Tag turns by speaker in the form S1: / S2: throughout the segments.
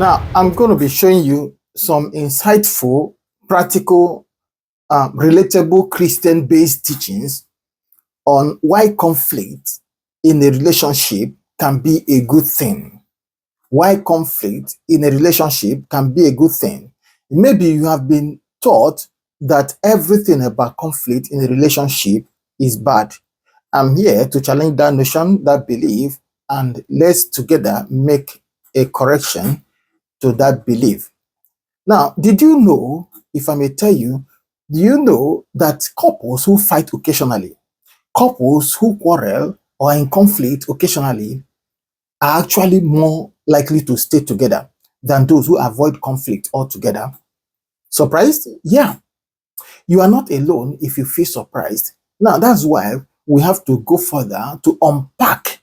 S1: Now, I'm going to be showing you some insightful, practical, relatable Christian-based teachings on why conflict in a relationship can be a good thing. Why conflict in a relationship can be a good thing. Maybe you have been taught that everything about conflict in a relationship is bad. I'm here to challenge that notion, that belief, and let's together make a correction to that belief. Now, did you know, if I may tell you, do you know that couples who fight occasionally, couples who quarrel or are in conflict occasionally, are actually more likely to stay together than those who avoid conflict altogether? Surprised? Yeah. You are not alone if you feel surprised. Now, that's why we have to go further to unpack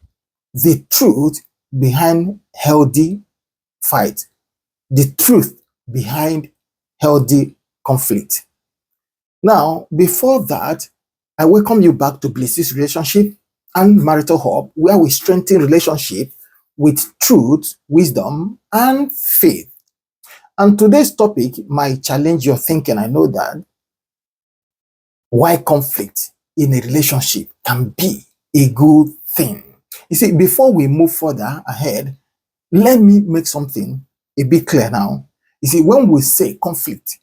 S1: the truth behind healthy fight, the truth behind healthy conflict. Now, before that, I welcome you back to BlissHills Relationship and Marital Hub, where we strengthen relationship with truth, wisdom, and faith. And today's topic might challenge your thinking. I know that. Why conflict in a relationship can be a good thing. You see, before we move further ahead, let me make something a bit clear now. You see, when we say conflict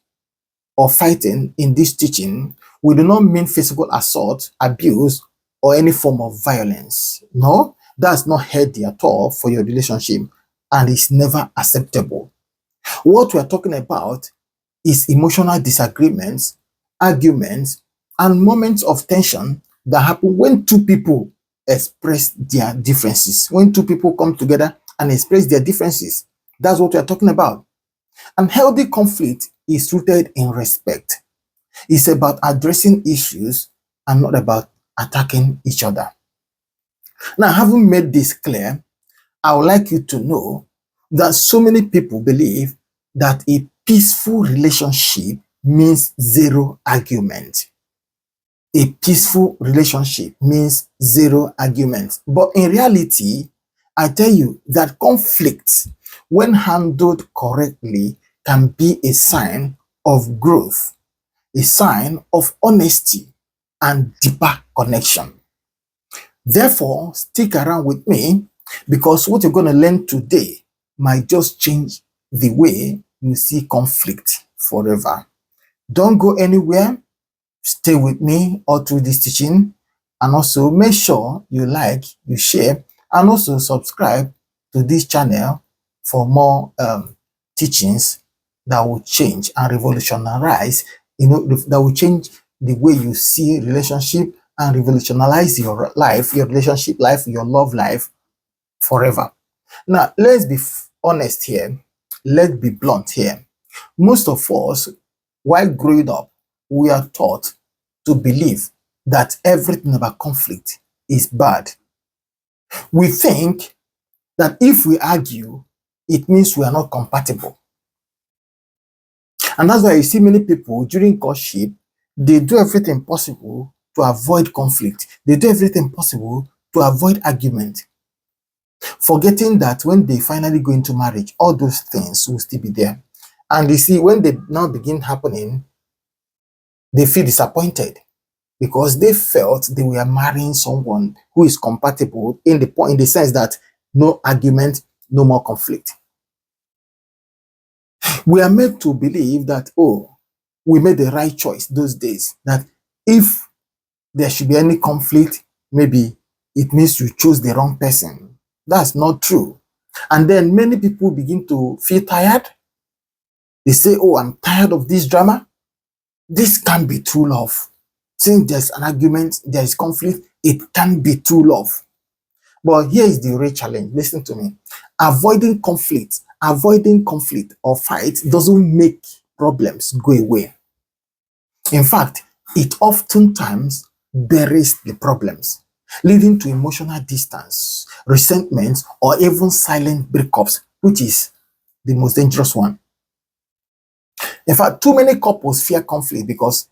S1: or fighting in this teaching, we do not mean physical assault, abuse, or any form of violence. No, that's not healthy at all for your relationship, and it's never acceptable. What we're talking about is emotional disagreements, arguments, and moments of tension that happen when two people express their differences. When two people come together and express their differences, that's what we're talking about. And healthy conflict is rooted in respect. It's about addressing issues and not about attacking each other. Now, having made this clear, I would like you to know that so many people believe that a peaceful relationship means zero argument. A peaceful relationship means zero arguments. But in reality, I tell you that conflict, when handled correctly, can be a sign of growth, a sign of honesty and deeper connection. Therefore, stick around with me, because what you're going to learn today might just change the way you see conflict forever. Don't go anywhere. Stay with me all through this teaching, and also make sure you like, you share, and also subscribe to this channel for more teachings that will change and revolutionize, that will change the way you see relationship and revolutionize your life, your relationship life, your love life forever. Now, let's be honest here. Let's be blunt here. Most of us, while growing up, we are taught to believe that everything about conflict is bad. We think that if we argue, it means we are not compatible. And that's why you see many people during courtship, they do everything possible to avoid conflict. They do everything possible to avoid argument, forgetting that when they finally go into marriage, all those things will still be there. And you see, when they now begin happening, they feel disappointed because they felt they were marrying someone who is compatible in the sense that no argument, no more conflict. We are made to believe that, oh, we made the right choice those days, that if there should be any conflict, maybe it means you chose the wrong person. That's not true. And then many people begin to feel tired. They say, oh, I'm tired of this drama. This can't be true love. Since there's an argument, there is conflict, it can't be true love. But here is the real challenge. Listen to me. Avoiding conflict or fight doesn't make problems go away. In fact, it oftentimes buries the problems, leading to emotional distance, resentment, or even silent breakups, which is the most dangerous one. In fact, too many couples fear conflict because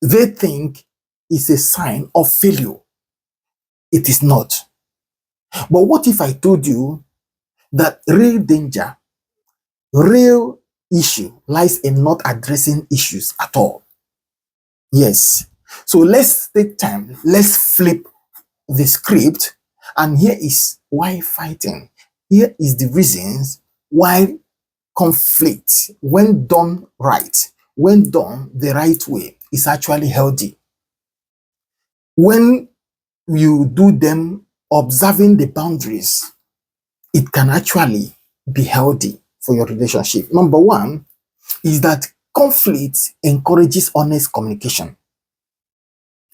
S1: they think it's a sign of failure. It is not. But what if I told you that real danger Real issue lies in not addressing issues at all. Yes. So let's take time. Let's flip the script. And here is why fighting. Here is the reasons why conflict, when done right, when done the right way, is actually healthy. When you do them observing the boundaries, it can actually be healthy for your relationship. Number one is that conflict encourages honest communication.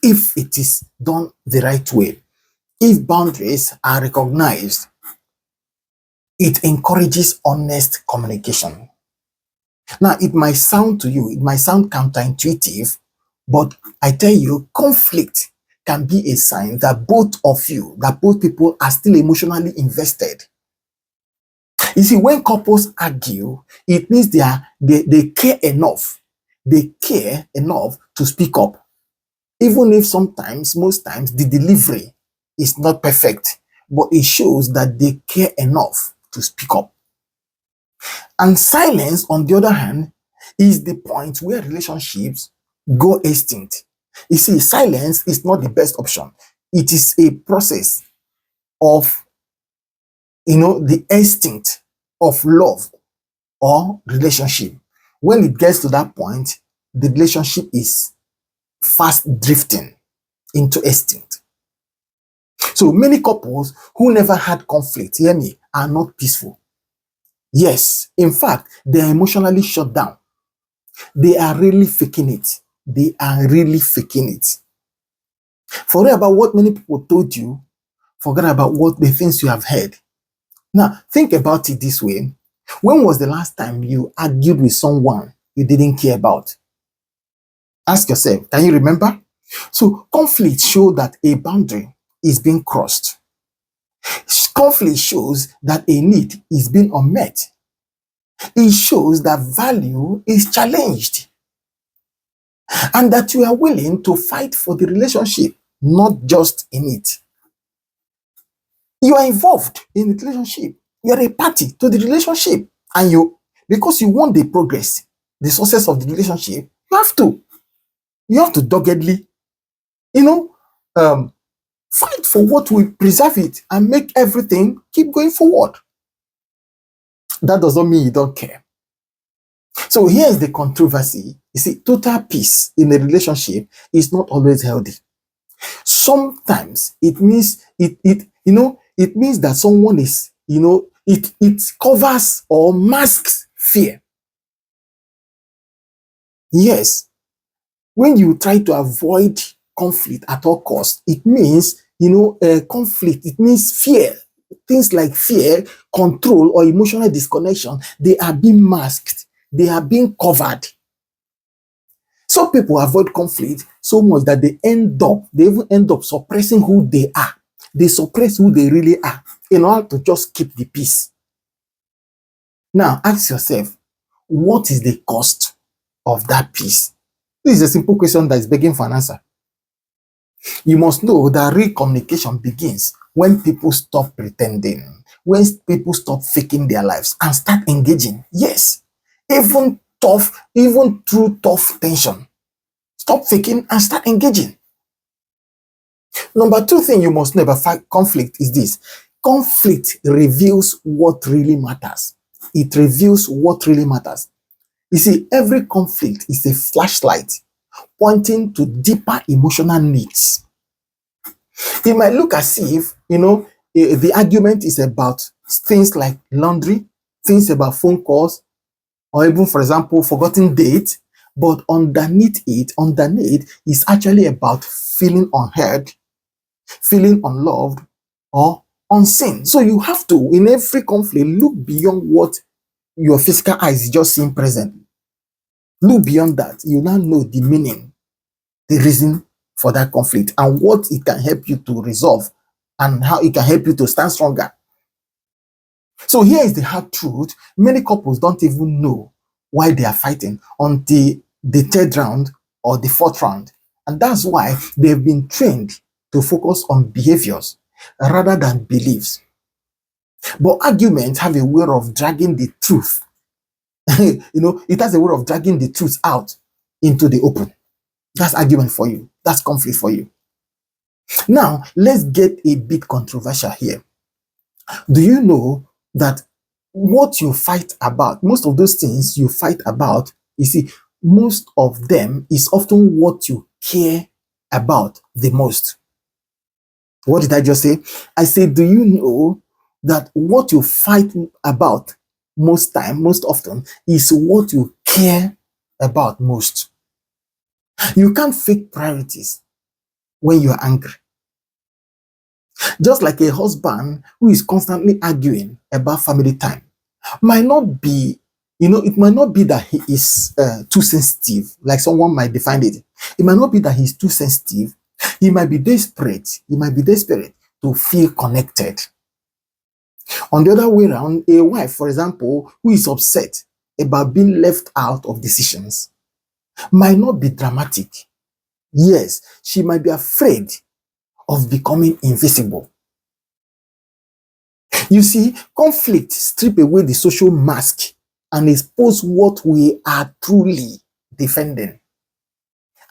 S1: If it is done the right way, if boundaries are recognized, it encourages honest communication. Now, it might sound to you, it might sound counterintuitive, but I tell you, conflict can be a sign that both people are still emotionally invested. You see, when couples argue, it means they care enough. They care enough to speak up. Even if sometimes, most times, the delivery is not perfect, but it shows that they care enough to speak up. And silence, on the other hand, is the point where relationships go extinct. You see, silence is not the best option. It is a process of, the instinct of love or relationship. When it gets to that point, the relationship is fast drifting into extinct. So many couples who never had conflict, hear me, are not peaceful. Yes, in fact, they are emotionally shut down. They are really faking it. They are really faking it. Forget about what many people told you. Forget about what the things you have heard. Now, think about it this way. When was the last time you argued with someone you didn't care about? Ask yourself, can you remember? So conflict shows that a boundary is being crossed. Conflict shows that a need is being unmet. It shows that value is challenged and that you are willing to fight for the relationship, not just in it. You are involved in the relationship. You are a party to the relationship. And because you want the progress, the success of the relationship, you have to doggedly, fight for what will preserve it and make everything keep going forward. That does not mean you don't care. So here's the controversy. You see, total peace in a relationship is not always healthy. Sometimes it means it means that someone is, it covers or masks fear. Yes, when you try to avoid conflict at all costs, it means, conflict, it means fear. Things like fear, control, or emotional disconnection, they are being masked. They are being covered. Some people avoid conflict so much that they even end up suppressing who they are. They suppress who they really are in order to just keep the peace. Now, ask yourself, what is the cost of that peace? This is a simple question that is begging for an answer. You must know that real communication begins when people stop pretending, when people stop faking their lives and start engaging. Yes, even through tough tension. Stop faking and start engaging. Number two thing you must know about conflict is this. Conflict reveals what really matters. It reveals what really matters. You see, every conflict is a flashlight pointing to deeper emotional needs. It might look as if, the argument is about things like laundry, things about phone calls, or even, for example, forgotten dates. But underneath is actually about feeling unheard, feeling unloved, or unseen. So you have to, in every conflict, look beyond what your physical eyes is just seeing presently. Look beyond that. You now know the meaning, the reason for that conflict, and what it can help you to resolve, and how it can help you to stand stronger. So here is the hard truth. Many couples don't even know why they are fighting until the third round or the fourth round. And that's why they've been trained to focus on behaviors rather than beliefs. But arguments have a way of dragging the truth It has a way of dragging the truth out into the open. That's argument for you. That's conflict for you. Now, let's get a bit controversial here. Do you know that what you fight about, most of those things you fight about, you see, most of them is often what you care about the most. What did I just say? I said, do you know that what you fight about most often, is what you care about most? You can't fake priorities when you're angry. Just like a husband who is constantly arguing about family time might not be, it might not be that he is too sensitive, like someone might define it. It might not be that he's too sensitive. He might be desperate. He might be desperate to feel connected. On the other way around, a wife, for example, who is upset about being left out of decisions might not be dramatic. Yes, she might be afraid of becoming invisible. You see, conflict strip away the social mask and expose what we are truly defending.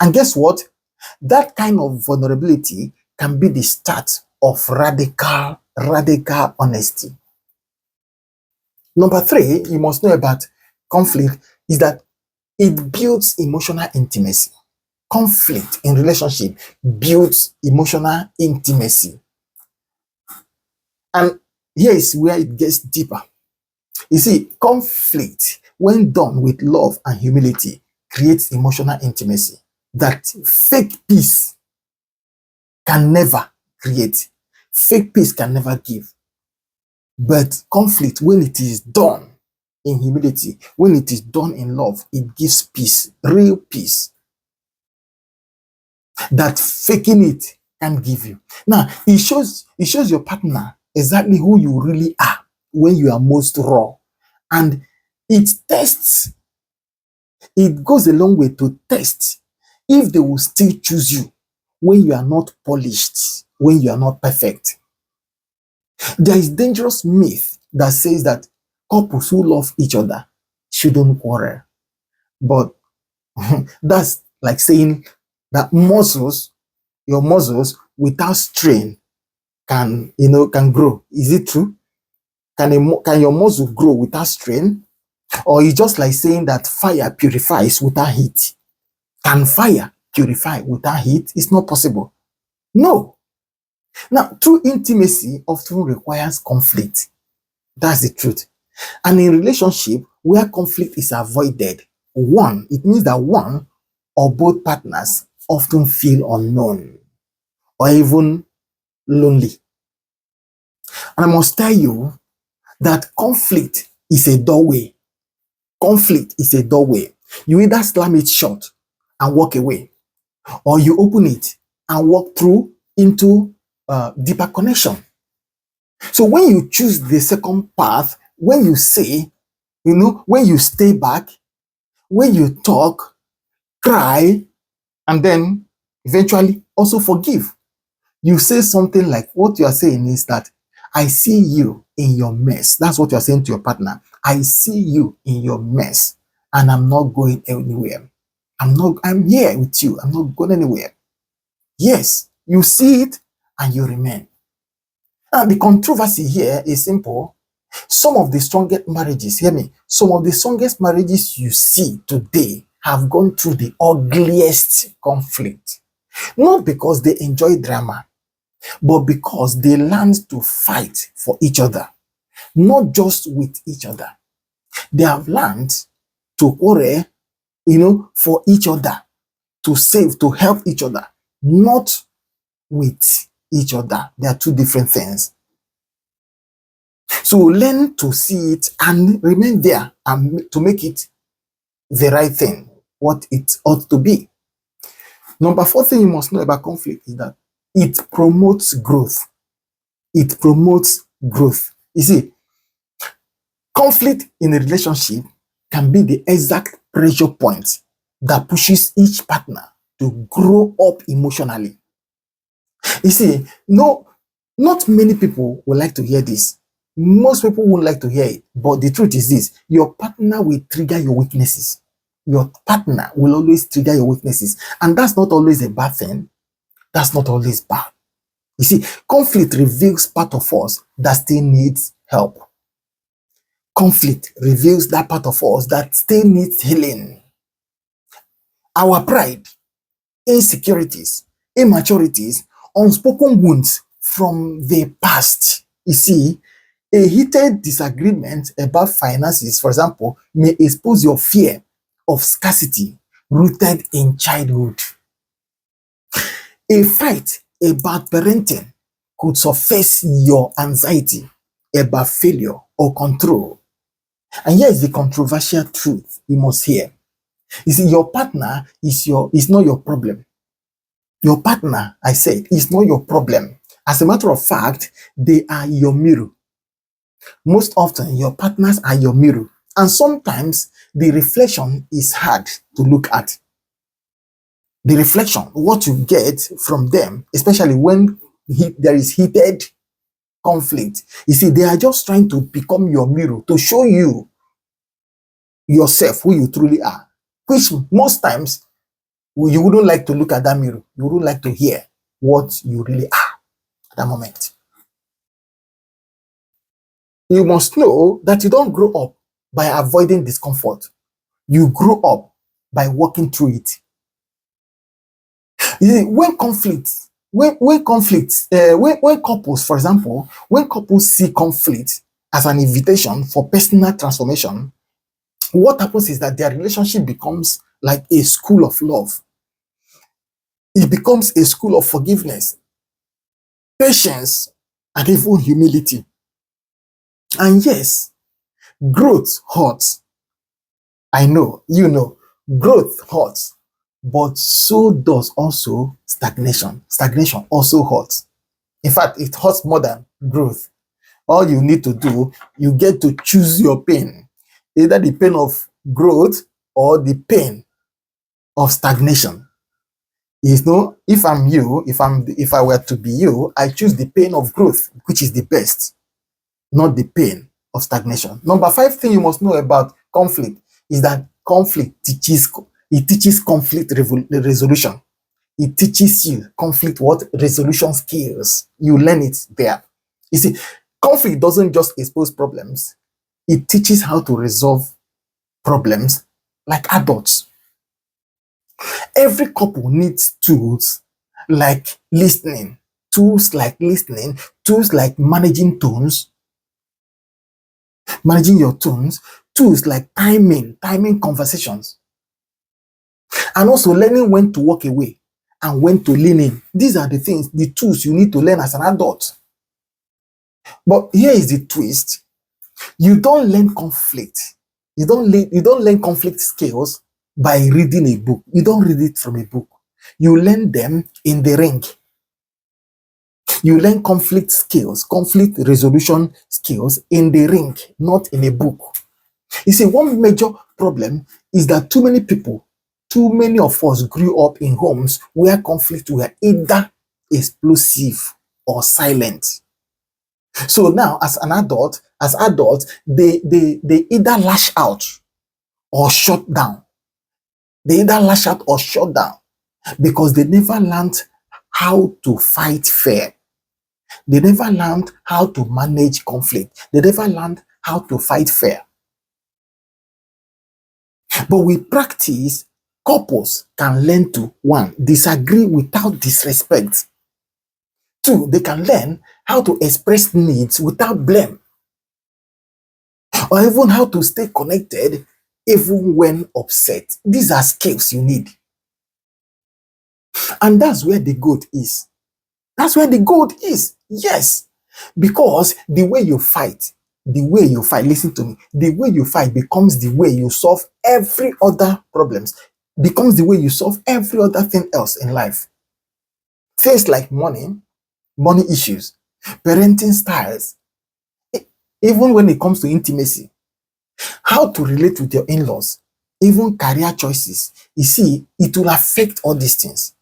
S1: And guess what? That kind of vulnerability can be the start of radical honesty. Number 3, you must know about conflict is that it builds emotional intimacy. Conflict in relationship builds emotional intimacy. And here is where it gets deeper. You see, conflict, when done with love and humility, creates emotional intimacy that fake peace can never create. Fake peace can never give. But conflict, when it is done in humility, when it is done in love, it gives peace, real peace, that faking it can give you. Now, it shows your partner exactly who you really are when you are most raw. And it goes a long way to test if they will still choose you when you are not polished, when you are not perfect. There is dangerous myth that says that couples who love each other shouldn't quarrel. But that's like saying that your muscles without strain can grow. Is it true? Can your muscle grow without strain? Or it's just like saying that fire purifies without heat. Can fire purify without heat? It's not possible. No. Now, true intimacy often requires conflict. That's the truth. And in relationship where conflict is avoided, it means that one or both partners often feel unknown or even lonely. And I must tell you that conflict is a doorway. Conflict is a doorway. You either slam it shut and walk away, or you open it and walk through into deeper connection. So when you choose the second path, when you say, when you stay back, when you talk, cry, and then eventually also forgive, you say something like, what you are saying is that I see you in your mess. That's what you are saying to your partner. I see you in your mess and I'm not going anywhere. I'm here with you. I'm not going anywhere. Yes, you see it and you remain. Now, the controversy here is simple. Some of the strongest marriages, hear me, some of the strongest marriages you see today have gone through the ugliest conflict. Not because they enjoy drama, but because they learned to fight for each other, not just with each other. They have learned to quarrel, for each other, to save, to help each other, not with each other. They are two different things. So learn to see it and remain there and to make it the right thing, what it ought to be. Number 4 thing you must know about conflict is that it promotes growth. It promotes growth. You see, conflict in a relationship can be the exact pressure point that pushes each partner to grow up emotionally. You see, no, not many people would like to hear this, Most people won't like to hear it, but the truth is this: your partner will trigger your weaknesses. Your partner will always trigger your weaknesses, and that's not always a bad thing. That's not always bad. You see, conflict reveals part of us that still needs help. Conflict reveals that part of us that still needs healing. Our pride, insecurities, immaturities, unspoken wounds from the past. You see, a heated disagreement about finances, for example, may expose your fear of scarcity rooted in childhood. A fight about parenting could surface your anxiety about failure or control. And here is the controversial truth you must hear. You see, your partner is not your problem. Your partner, I said, is not your problem. As a matter of fact, they are your mirror. Most often, your partners are your mirror. And sometimes the reflection is hard to look at. The reflection, what you get from them, especially when there is heated conflict, you see, they are just trying to become your mirror to show you yourself, who you truly are, which most times you wouldn't like to look at that mirror. You wouldn't like to hear what you really are at that moment. You must know that you don't grow up by avoiding discomfort. You grow up by working through it. You see, when couples, for example, when couples see conflict as an invitation for personal transformation, what happens is that their relationship becomes like a school of love. It becomes a school of forgiveness, patience, and even humility. And yes, growth hurts. I know, you know, growth hurts, but so does also stagnation. Stagnation also hurts. In fact, it hurts more than growth. All you need to do, you get to choose your pain, either the pain of growth or the pain of stagnation. You know, if I'm you, if I were to be you, I choose the pain of growth, which is the best, not the pain of stagnation. Number 5 thing you must know about conflict is that conflict teaches conflict resolution. It teaches you conflict what? Resolution skills. You learn it there. You see, conflict doesn't just expose problems, it teaches how to resolve problems like adults. Every couple needs like listening, tools like listening, tools like managing your tones, tools like timing conversations, and also learning when to walk away and when to lean in. These are the things, the tools you need to learn as an adult. But here is the twist. You don't learn conflict. You don't learn conflict skills by reading a book. You don't read it from a book. You learn them in the ring. You learn conflict skills, conflict resolution skills in the ring, not in a book. You see, one major problem is that too many of us grew up in homes where conflict were either explosive or silent. So now, as adults, they either lash out or shut down. They either lash out or shut down because they never learned how to fight fair. They never learned how to manage conflict. They never learned how to fight fair. But with practice, couples can learn to, 1, disagree without disrespect. 2, they can learn how to express needs without blame, or even how to stay connected even when upset. These are skills you need. And that's where the gold is. That's where the gold is. Yes. Because the way you fight, listen to me, the way you fight becomes the way you solve every other problems, becomes the way you solve every other thing else in life. Things like money issues, parenting styles, even when it comes to intimacy, how to relate with your in-laws, even career choices. You see, it will affect all these things.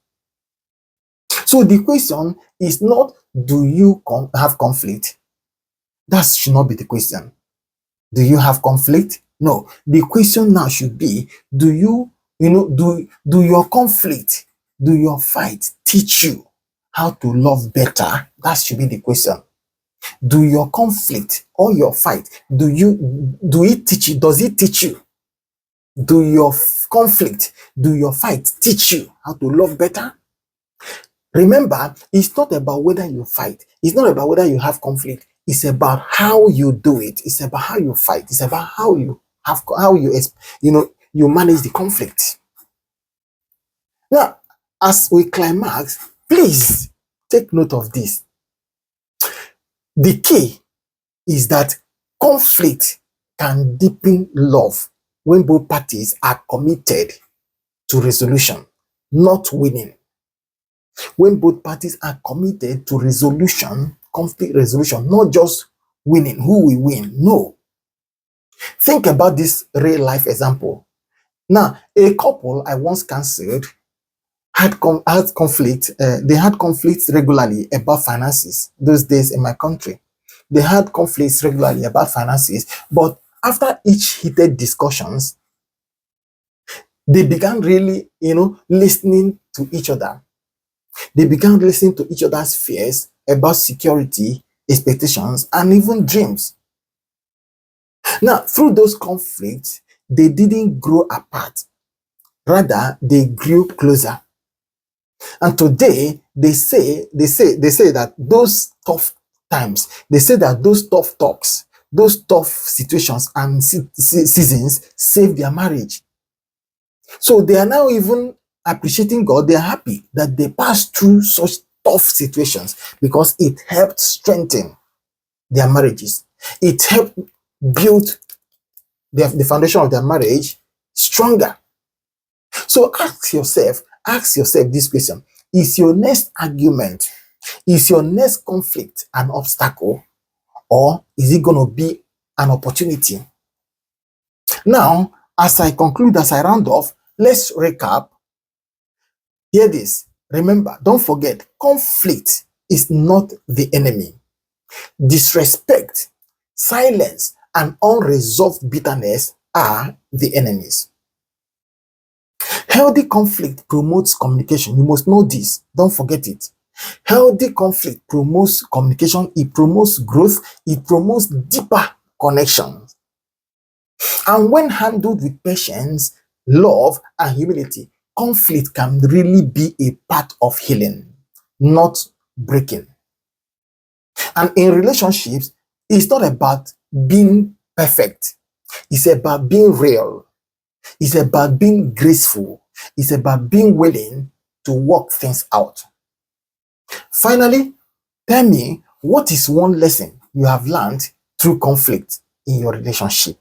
S1: So the question is not, do you have conflict? That should not be the question. Do you have conflict? No. The question now should be, do your conflict, do your fight teach you how to love better? That should be the question. Do your conflict or your fight, do it teach you? Does it teach you? Do your conflict, do your fight teach you how to love better? Remember, it's not about whether you fight. It's not about whether you have conflict. It's about how you do it. It's about how you fight. It's about how you manage the conflict. Now, as we climax, please take note of this. The key is that conflict can deepen love when both parties are committed to resolution, not winning. When both parties are committed to resolution, conflict resolution, not just winning, who will win. No. Think about this real life example. Now, a couple I once counseled had conflict. They had conflicts regularly about finances those days in my country. They had conflicts regularly about finances, but after each heated discussions, they began really, listening to each other. They began listening to each other's fears about security, expectations, and even dreams. Now, through those conflicts, they didn't grow apart. Rather, they grew closer. And today, they say that those tough times, they say that those tough talks, those tough situations and seasons saved their marriage. So they are now even appreciating God. They are happy that they passed through such tough situations because it helped strengthen their marriages. It helped build the foundation of their marriage stronger. So ask yourself this question. Is your next argument, is your next conflict an obstacle, or is it going to be an opportunity? Now, as I conclude, as I round off, let's recap. Hear this. Remember, don't forget, conflict is not the enemy. Disrespect, silence, and unresolved bitterness are the enemies. Healthy conflict promotes communication. You must know this. Don't forget it. Healthy conflict promotes communication. It promotes growth. It promotes deeper connections. And when handled with patience, love, and humility, conflict can really be a part of healing, not breaking. And in relationships, it's not about being perfect. It's about being real. It's about being graceful. It's about being willing to work things out. Finally, tell me, what is one lesson you have learned through conflict in your relationship?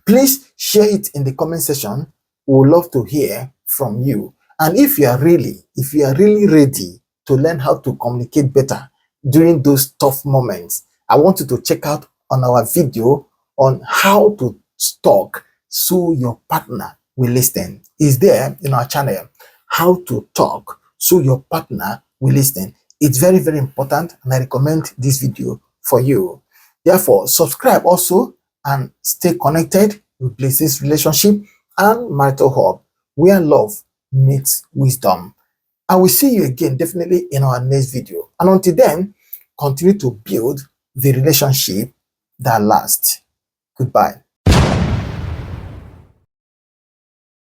S1: Please share it in the comment section. We would love to hear from you. And if you are really ready to learn how to communicate better during those tough moments, I want you to check out on our video on how to talk so your partner will listen. Is there in our channel, how to talk so your partner will listen. It's very, very important, and I recommend this video for you. Therefore, subscribe also and stay connected with BlissHills Relationship and Marital Hub, where love meets wisdom. I will see you again definitely in our next video. And until then, continue to build the relationship that lasts. Goodbye.